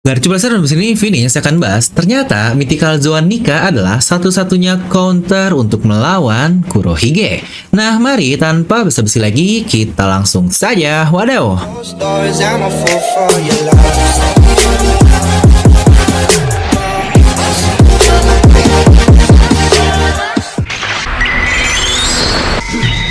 Garcu besar dan ini finish akan bahas, ternyata Mythical Zoan Nika adalah satu-satunya counter untuk melawan Kurohige. Nah, mari tanpa basa-basi lagi, kita langsung saja wadaw.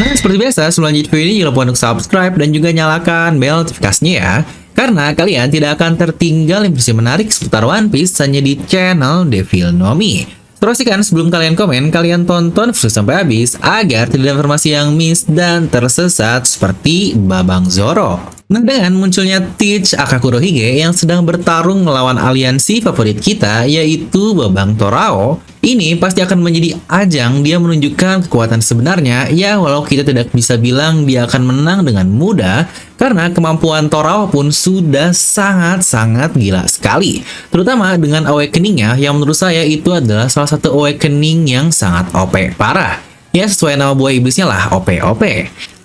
Nah, seperti biasa, sebelum lanjut video ini jangan lupa untuk subscribe dan juga nyalakan bel notifikasinya ya. Karena kalian tidak akan tertinggal informasi menarik seputar One Piece hanya di channel Devil Nomi. Pastikan sebelum kalian komen, kalian tonton video sampai habis agar tidak ada informasi yang miss dan tersesat seperti Babang Zoro. Nah, dengan munculnya Teach aka Kurohige yang sedang bertarung melawan aliansi favorit kita yaitu Babang Torao, ini pasti akan menjadi ajang dia menunjukkan kekuatan sebenarnya ya, walau kita tidak bisa bilang dia akan menang dengan mudah karena kemampuan Torao pun sudah sangat-sangat gila sekali. Terutama dengan awakening-nya yang menurut saya itu adalah salah satu awakening yang sangat OP parah. Ya, sesuai nama buah iblisnya lah, OP-OP.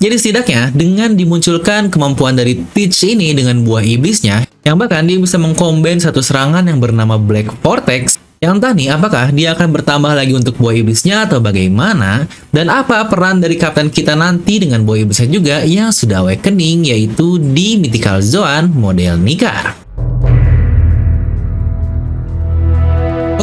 Jadi setidaknya dengan dimunculkan kemampuan dari Teach ini dengan buah iblisnya, yang bahkan dia bisa mengcombine satu serangan yang bernama Black Vortex, yang entah nih apakah dia akan bertambah lagi untuk buah iblisnya atau bagaimana, dan apa peran dari kapten kita nanti dengan buah iblisnya juga yang sudah awakening, yaitu di Mythical Zoan model Nika.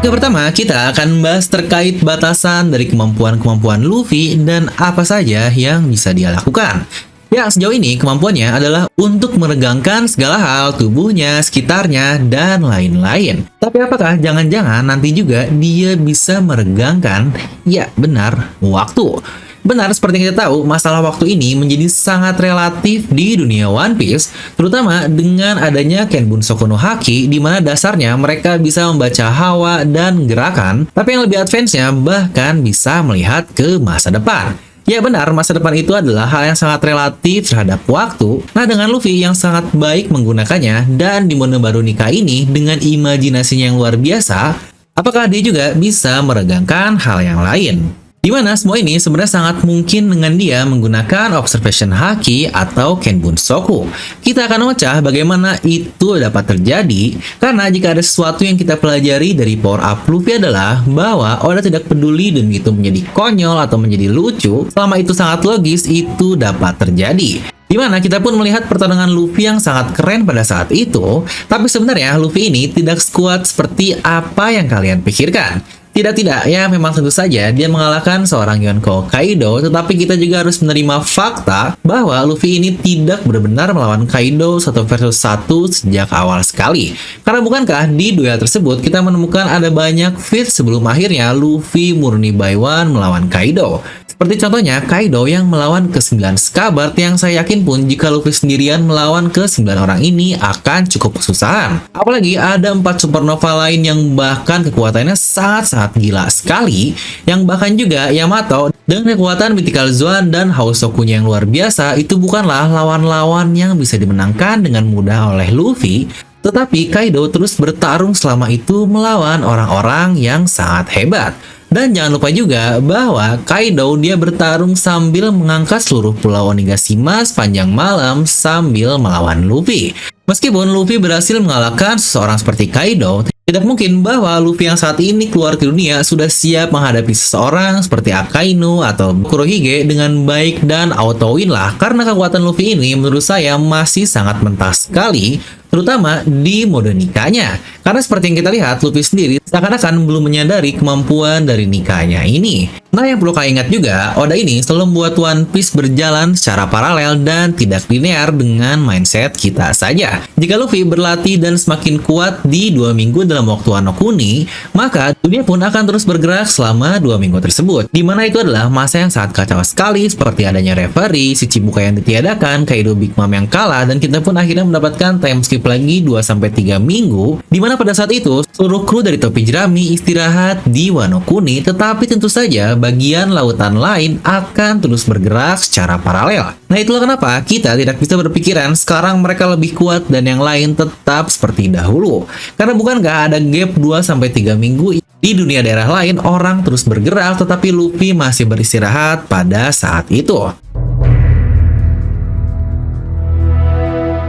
Oke, pertama kita akan bahas terkait batasan dari kemampuan-kemampuan Luffy dan apa saja yang bisa dia lakukan. Ya, sejauh ini kemampuannya adalah untuk meregangkan segala hal, tubuhnya, sekitarnya, dan lain-lain. Tapi apakah jangan-jangan nanti juga dia bisa meregangkan, ya benar, waktu. Benar, seperti yang kita tahu, masalah waktu ini menjadi sangat relatif di dunia One Piece, terutama dengan adanya Kenbun Soku no Haki, di mana dasarnya mereka bisa membaca hawa dan gerakan, tapi yang lebih advance-nya bahkan bisa melihat ke masa depan. Ya benar, masa depan itu adalah hal yang sangat relatif terhadap waktu. Nah, dengan Luffy yang sangat baik menggunakannya, dan di mode baru Nika ini dengan imajinasinya yang luar biasa, apakah dia juga bisa meregangkan hal yang lain? Dimana semua ini sebenarnya sangat mungkin dengan dia menggunakan Observation Haki atau Kenbun Soku. Kita akan memecah bagaimana itu dapat terjadi, karena jika ada sesuatu yang kita pelajari dari power up Luffy adalah bahwa Oda tidak peduli dan itu menjadi konyol atau menjadi lucu, selama itu sangat logis itu dapat terjadi. Dimana kita pun melihat pertarungan Luffy yang sangat keren pada saat itu, tapi sebenarnya Luffy ini tidak sekuat seperti apa yang kalian pikirkan. Tidak, ya memang tentu saja dia mengalahkan seorang Yonko Kaido, tetapi kita juga harus menerima fakta bahwa Luffy ini tidak benar-benar melawan Kaido 1 versus 1 sejak awal sekali. Karena bukankah di duel tersebut kita menemukan ada banyak feat sebelum akhirnya Luffy murni by one melawan Kaido. Seperti contohnya Kaido yang melawan ke-9 Scabbard, yang saya yakin pun jika Luffy sendirian melawan ke-9 orang ini akan cukup kesusahan. Apalagi ada 4 supernova lain yang bahkan kekuatannya sangat-sangat gila sekali, yang bahkan juga Yamato dengan kekuatan Mythical Zoan dan Hausokunya yang luar biasa itu bukanlah lawan-lawan yang bisa dimenangkan dengan mudah oleh Luffy. Tetapi Kaido terus bertarung selama itu melawan orang-orang yang sangat hebat. Dan jangan lupa juga bahwa Kaido dia bertarung sambil mengangkat seluruh pulau Onigashima sepanjang malam sambil melawan Luffy. Meskipun Luffy berhasil mengalahkan seseorang seperti Kaido, tidak mungkin bahwa Luffy yang saat ini keluar ke dunia sudah siap menghadapi seseorang seperti Akainu atau Kurohige dengan baik dan auto win lah, karena kekuatan Luffy ini menurut saya masih sangat mentah sekali, terutama di mode Nikanya. Karena seperti yang kita lihat, Luffy sendiri seakan-akan belum menyadari kemampuan dari Nikanya ini. Nah, yang perlu kalian ingat juga, Oda ini selalu membuat One Piece berjalan secara paralel dan tidak linear dengan mindset kita saja. Jika Luffy berlatih dan semakin kuat di 2 minggu dalam waktu Wano Kuni, maka dunia pun akan terus bergerak selama 2 minggu tersebut. Dimana itu adalah masa yang sangat kacau sekali, seperti adanya referee, si Chibuka yang ditiadakan, Kaido Big Mom yang kalah, dan kita pun akhirnya mendapatkan time skip lagi 2-3 minggu, dimana pada saat itu seluruh kru dari topi jerami istirahat di Wano Kuni, tetapi tentu saja bagian lautan lain akan terus bergerak secara paralel. Nah, itulah kenapa kita tidak bisa berpikiran sekarang mereka lebih kuat dan yang lain tetap seperti dahulu. Karena bukankah ada gap 2-3 minggu di dunia daerah lain orang terus bergerak tetapi Luffy masih beristirahat pada saat itu.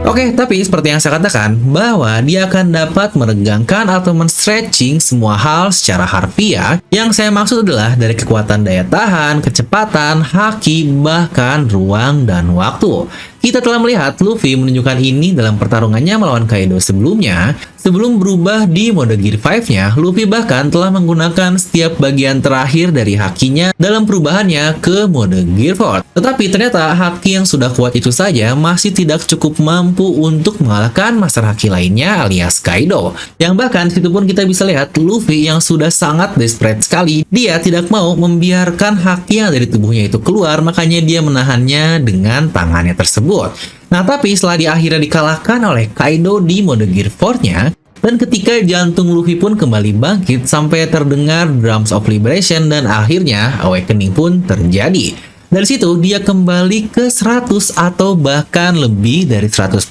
Oke, tapi seperti yang saya katakan, bahwa dia akan dapat meregangkan atau men-stretching semua hal secara harfiah. Yang saya maksud adalah dari kekuatan daya tahan, kecepatan, haki, bahkan ruang dan waktu. Kita telah melihat Luffy menunjukkan ini dalam pertarungannya melawan Kaido sebelumnya. Sebelum berubah di mode Gear 5-nya, Luffy bahkan telah menggunakan setiap bagian terakhir dari hakinya dalam perubahannya ke mode Gear 4. Tetapi ternyata haki yang sudah kuat itu saja masih tidak cukup mampu untuk mengalahkan master haki lainnya alias Kaido. Yang bahkan situ pun kita bisa lihat Luffy yang sudah sangat desperate sekali. Dia tidak mau membiarkan haki yang dari tubuhnya itu keluar, makanya dia menahannya dengan tangannya tersebut. Nah, tapi setelah dia akhirnya dikalahkan oleh Kaido di mode Gear 4-nya, dan ketika jantung Luffy pun kembali bangkit sampai terdengar Drums of Liberation dan akhirnya Awakening pun terjadi. Dari situ dia kembali ke 100 atau bahkan lebih dari 100%.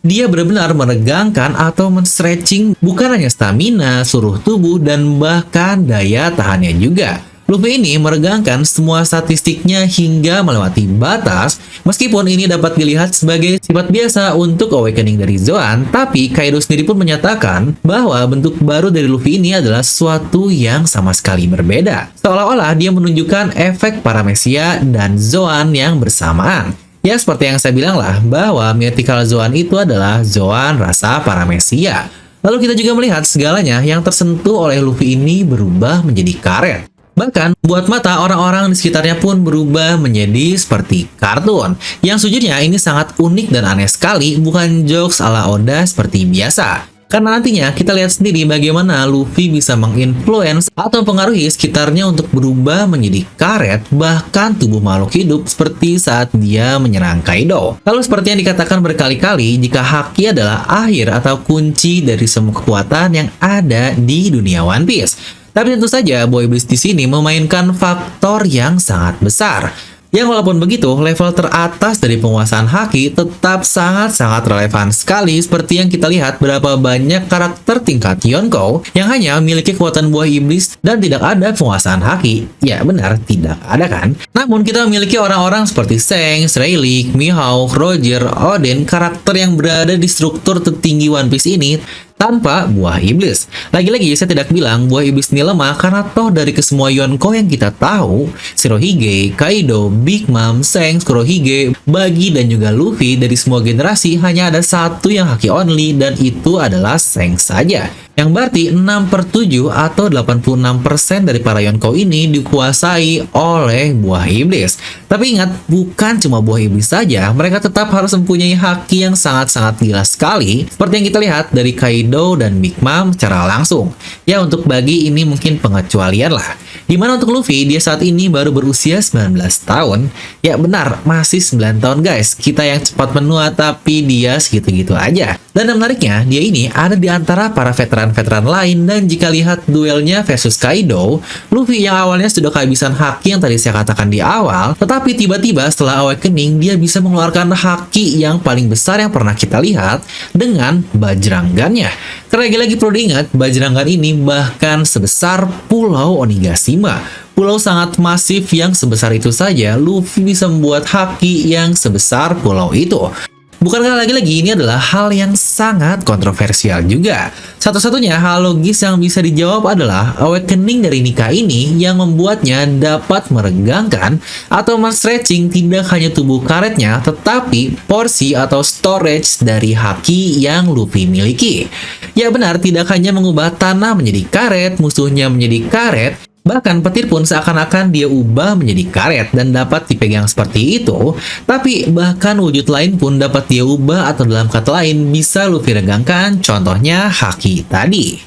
Dia benar-benar meregangkan atau men-stretching bukan hanya stamina, seluruh tubuh, dan bahkan daya tahannya juga. Luffy ini meregangkan semua statistiknya hingga melewati batas. Meskipun ini dapat dilihat sebagai sifat biasa untuk Awakening dari Zoan, tapi Kaido sendiri pun menyatakan bahwa bentuk baru dari Luffy ini adalah sesuatu yang sama sekali berbeda. Seolah-olah dia menunjukkan efek Paramecia dan Zoan yang bersamaan. Ya, seperti yang saya bilang lah, bahwa Mythical Zoan itu adalah Zoan rasa Paramecia. Lalu kita juga melihat segalanya yang tersentuh oleh Luffy ini berubah menjadi karet. Bahkan, buat mata orang-orang di sekitarnya pun berubah menjadi seperti kartun. Yang sejujurnya ini sangat unik dan aneh sekali, bukan jokes ala Oda seperti biasa. Karena nantinya kita lihat sendiri bagaimana Luffy bisa menginfluence atau pengaruhi sekitarnya untuk berubah menjadi karet, bahkan tubuh makhluk hidup seperti saat dia menyerang Kaido. Lalu seperti yang dikatakan berkali-kali, jika haki adalah akhir atau kunci dari semua kekuatan yang ada di dunia One Piece. Tapi tentu saja Buah Iblis di sini memainkan faktor yang sangat besar. Yang walaupun begitu, level teratas dari penguasaan haki tetap sangat-sangat relevan sekali seperti yang kita lihat berapa banyak karakter tingkat Yonkou yang hanya memiliki kekuatan buah iblis dan tidak ada penguasaan haki. Ya benar, tidak ada kan? Namun kita memiliki orang-orang seperti Shanks, Rayleigh, Mihawk, Roger, Oden, karakter yang berada di struktur tertinggi One Piece ini tanpa buah iblis. Lagi-lagi saya tidak bilang buah iblis ini lemah karena toh dari kesemua Yonkou yang kita tahu, Shirohige, Kaido, Big Mom, Shanks, Kurohige, Buggy, dan juga Luffy dari semua generasi hanya ada satu yang haki only dan itu adalah Shanks saja. Yang berarti 6/7 atau 86% dari para Yonkou ini dikuasai oleh buah iblis. Tapi ingat, bukan cuma buah iblis saja, mereka tetap harus mempunyai haki yang sangat-sangat gila sekali, seperti yang kita lihat dari Kaido dan Big Mom secara langsung. Ya, untuk Buggy ini mungkin pengecualian lah. Dimana untuk Luffy, dia saat ini baru berusia 19 tahun. Ya benar, masih 9 tahun guys. Kita yang cepat menua, tapi dia segitu-gitu aja. Dan yang menariknya, dia ini ada di antara para veteran-veteran lain. Dan jika lihat duelnya versus Kaido, Luffy yang awalnya sudah kehabisan haki yang tadi saya katakan di awal, tetapi tiba-tiba setelah Awakening, dia bisa mengeluarkan haki yang paling besar yang pernah kita lihat dengan Bajrangannya. Karena lagi-lagi perlu diingat, Bajrangan ini bahkan sebesar Pulau Onigashima. Pulau sangat masif yang sebesar itu saja, Luffy bisa membuat haki yang sebesar pulau itu. Bukankah lagi-lagi ini adalah hal yang sangat kontroversial juga? Satu-satunya hal logis yang bisa dijawab adalah Awakening dari Nika ini yang membuatnya dapat meregangkan atau men-stretching tidak hanya tubuh karetnya, tetapi porsi atau storage dari haki yang Luffy miliki. Ya benar, tidak hanya mengubah tanah menjadi karet, musuhnya menjadi karet, bahkan petir pun seakan-akan dia ubah menjadi karet dan dapat dipegang seperti itu. Tapi bahkan wujud lain pun dapat dia ubah atau dalam kata lain bisa Luffy regangkan, contohnya haki tadi.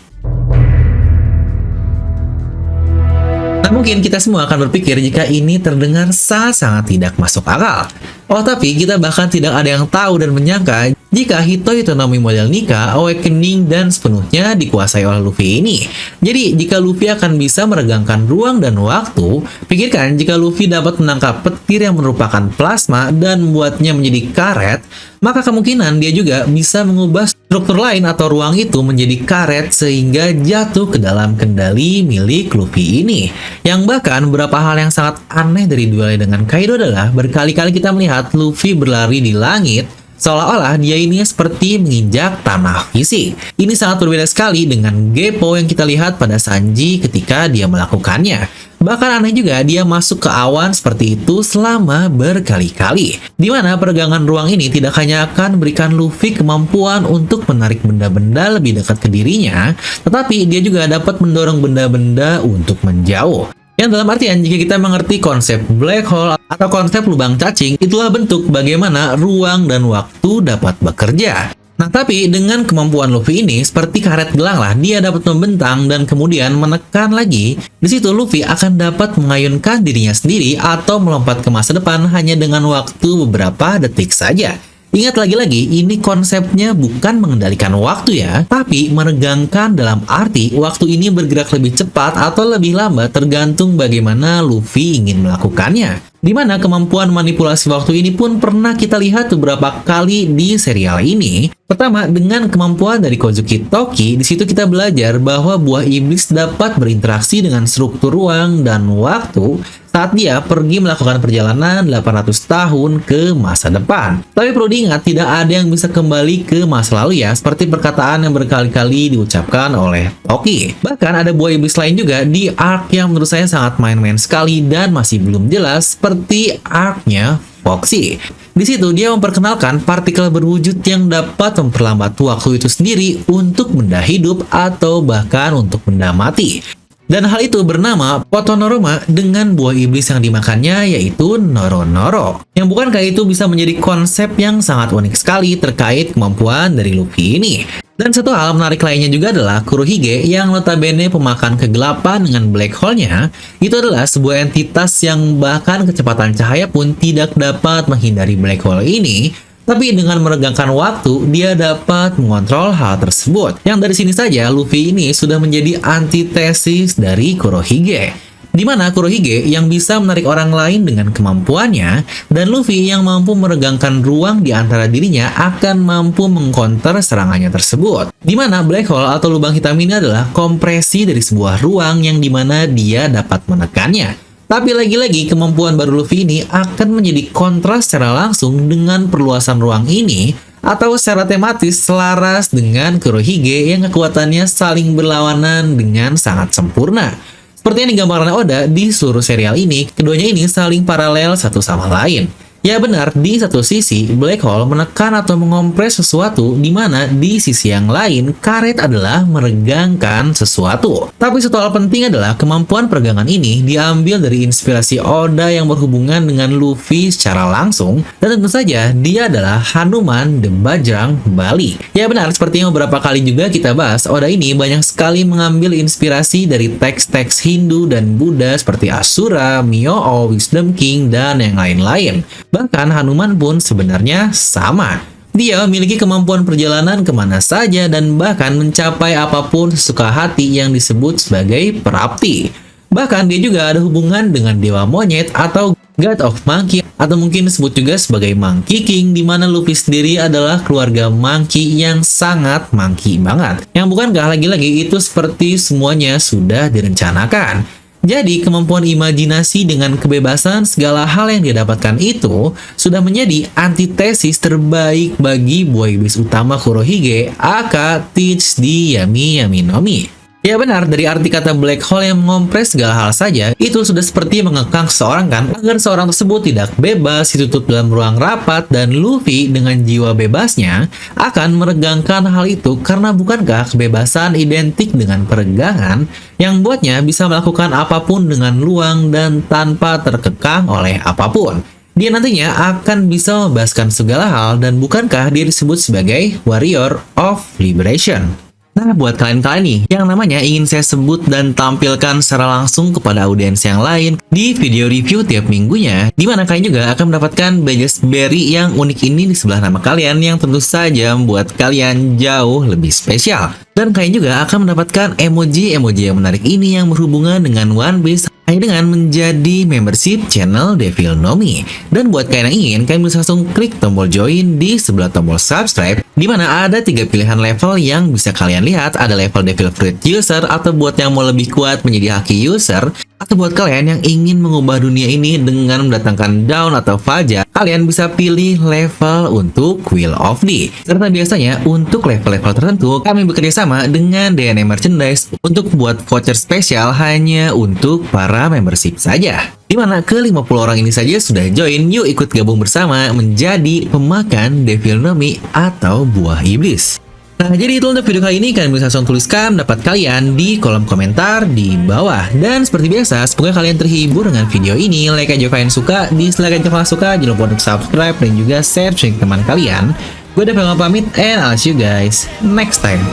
Nah, mungkin kita semua akan berpikir jika ini terdengar sangat-sangat tidak masuk akal. Oh, tapi kita bahkan tidak ada yang tahu dan menyangka jika Hitoi Tonomi model Nika, Awakening, dan sepenuhnya dikuasai oleh Luffy ini. Jadi, jika Luffy akan bisa meregangkan ruang dan waktu, pikirkan jika Luffy dapat menangkap petir yang merupakan plasma dan membuatnya menjadi karet, maka kemungkinan dia juga bisa mengubah struktur lain atau ruang itu menjadi karet sehingga jatuh ke dalam kendali milik Luffy ini. Yang bahkan beberapa hal yang sangat aneh dari duelnya dengan Kaido adalah berkali-kali kita melihat Luffy berlari di langit Seolah-olah dia ini seperti menginjak tanah fisik. Ini sangat berbeda sekali dengan Gepo yang kita lihat pada Sanji ketika dia melakukannya. Bahkan aneh juga dia masuk ke awan seperti itu selama berkali-kali. Di mana peregangan ruang ini tidak hanya akan memberikan Luffy kemampuan untuk menarik benda-benda lebih dekat ke dirinya, tetapi dia juga dapat mendorong benda-benda untuk menjauh. Yang dalam artian, jika kita mengerti konsep black hole atau konsep lubang cacing, itulah bentuk bagaimana ruang dan waktu dapat bekerja. Nah, tapi dengan kemampuan Luffy ini, seperti karet gelang lah, dia dapat membentang dan kemudian menekan lagi. Di situ Luffy akan dapat mengayunkan dirinya sendiri atau melompat ke masa depan hanya dengan waktu beberapa detik saja. Ingat lagi-lagi, ini konsepnya bukan mengendalikan waktu ya, tapi meregangkan dalam arti waktu ini bergerak lebih cepat atau lebih lambat tergantung bagaimana Luffy ingin melakukannya. Di mana kemampuan manipulasi waktu ini pun pernah kita lihat beberapa kali di serial ini. Pertama, dengan kemampuan dari Kozuki Toki, di situ kita belajar bahwa buah iblis dapat berinteraksi dengan struktur ruang dan waktu saat dia pergi melakukan perjalanan 800 tahun ke masa depan. Tapi perlu diingat, tidak ada yang bisa kembali ke masa lalu ya, seperti perkataan yang berkali-kali diucapkan oleh Toki. Bahkan ada buah iblis lain juga di arc yang menurut saya sangat main-main sekali dan masih belum jelas, seperti arc-nya Foxy. Di situ dia memperkenalkan partikel berwujud yang dapat memperlambat waktu itu sendiri untuk benda hidup atau bahkan untuk benda mati. Dan hal itu bernama Potonoroma dengan buah iblis yang dimakannya yaitu Noro-Noro. Yang bukankah itu bisa menjadi konsep yang sangat unik sekali terkait kemampuan dari Luffy ini. Dan satu hal menarik lainnya juga adalah Kurohige yang notabene pemakan kegelapan dengan black hole-nya. Itu adalah sebuah entitas yang bahkan kecepatan cahaya pun tidak dapat menghindari black hole ini. Tapi dengan meregangkan waktu, dia dapat mengontrol hal tersebut. Yang dari sini saja, Luffy ini sudah menjadi antitesis dari Kurohige. Di mana Kurohige yang bisa menarik orang lain dengan kemampuannya, dan Luffy yang mampu meregangkan ruang di antara dirinya akan mampu mengcounter serangannya tersebut. Di mana black hole atau lubang hitam ini adalah kompresi dari sebuah ruang yang dimana dia dapat menekannya. Tapi lagi-lagi kemampuan baru Luffy ini akan menjadi kontras secara langsung dengan perluasan ruang ini atau secara tematis selaras dengan Kurohige yang kekuatannya saling berlawanan dengan sangat sempurna. Seperti yang digambarkan Oda di seluruh serial ini, keduanya ini saling paralel satu sama lain. Ya benar, di satu sisi, black hole menekan atau mengompres sesuatu, di mana di sisi yang lain, karet adalah meregangkan sesuatu. Tapi satu hal penting adalah kemampuan peregangan ini diambil dari inspirasi Oda yang berhubungan dengan Luffy secara langsung, dan tentu saja dia adalah Hanuman the Bajrang Bali. Ya benar, seperti yang beberapa kali juga kita bahas, Oda ini banyak sekali mengambil inspirasi dari teks-teks Hindu dan Buddha seperti Asura, Myoo, Wisdom King, dan yang lain-lain. Bahkan Hanuman pun sebenarnya sama. Dia memiliki kemampuan perjalanan kemana saja dan bahkan mencapai apapun sesuka hati yang disebut sebagai Prapti. Bahkan dia juga ada hubungan dengan Dewa Monyet atau God of Monkey atau mungkin disebut juga sebagai Monkey King, di mana Luffy sendiri adalah keluarga Monkey yang sangat monkey banget. Yang bukankah lagi-lagi itu seperti semuanya sudah direncanakan. Jadi, kemampuan imajinasi dengan kebebasan segala hal yang dia dapatkan itu sudah menjadi antitesis terbaik bagi buah iblis utama Kurohige, aka Teach the Yami Yami no Mi. Ya benar, dari arti kata black hole yang mengompres segala hal saja, itu sudah seperti mengekang seseorang kan, agar seorang tersebut tidak bebas, ditutup dalam ruang rapat, dan Luffy dengan jiwa bebasnya akan meregangkan hal itu karena bukankah kebebasan identik dengan peregangan yang membuatnya bisa melakukan apapun dengan luang dan tanpa terkekang oleh apapun. Dia nantinya akan bisa membebaskan segala hal dan bukankah dia disebut sebagai Warrior of Liberation. Nah, buat kalian-kalian nih yang namanya ingin saya sebut dan tampilkan secara langsung kepada audiens yang lain di video review tiap minggunya, di mana kalian juga akan mendapatkan badges berry yang unik ini di sebelah nama kalian yang tentu saja membuat kalian jauh lebih spesial. Dan kalian juga akan mendapatkan emoji-emoji yang menarik ini yang berhubungan dengan One Piece hanya dengan menjadi membership channel Devil no Mi. Dan buat kalian yang ingin, kalian bisa langsung klik tombol join di sebelah tombol subscribe, di mana ada 3 pilihan level yang bisa kalian lihat. Ada level Devil Fruit User atau buat yang mau lebih kuat menjadi Haki User, Atau buat kalian yang ingin mengubah dunia ini dengan mendatangkan Dawn atau Fajar, kalian bisa pilih level untuk Wheel of D. Karena biasanya untuk level-level tertentu, kami bekerja sama dengan DNA Merchandise untuk buat voucher spesial hanya untuk para membership saja. Dimana ke-50 orang ini saja sudah join, yuk ikut gabung bersama menjadi pemakan Devil Nomi atau buah iblis. Nah, jadi itu untuk video kali ini. Kalian bisa langsung tuliskan pendapat kalian di kolom komentar di bawah. Dan seperti biasa, semoga kalian terhibur dengan video ini. Like aja kalian suka, dislike aja kalau suka. Jangan lupa untuk subscribe dan juga share ke teman kalian. Gue udah pengen pamit, and I'll see you guys next time.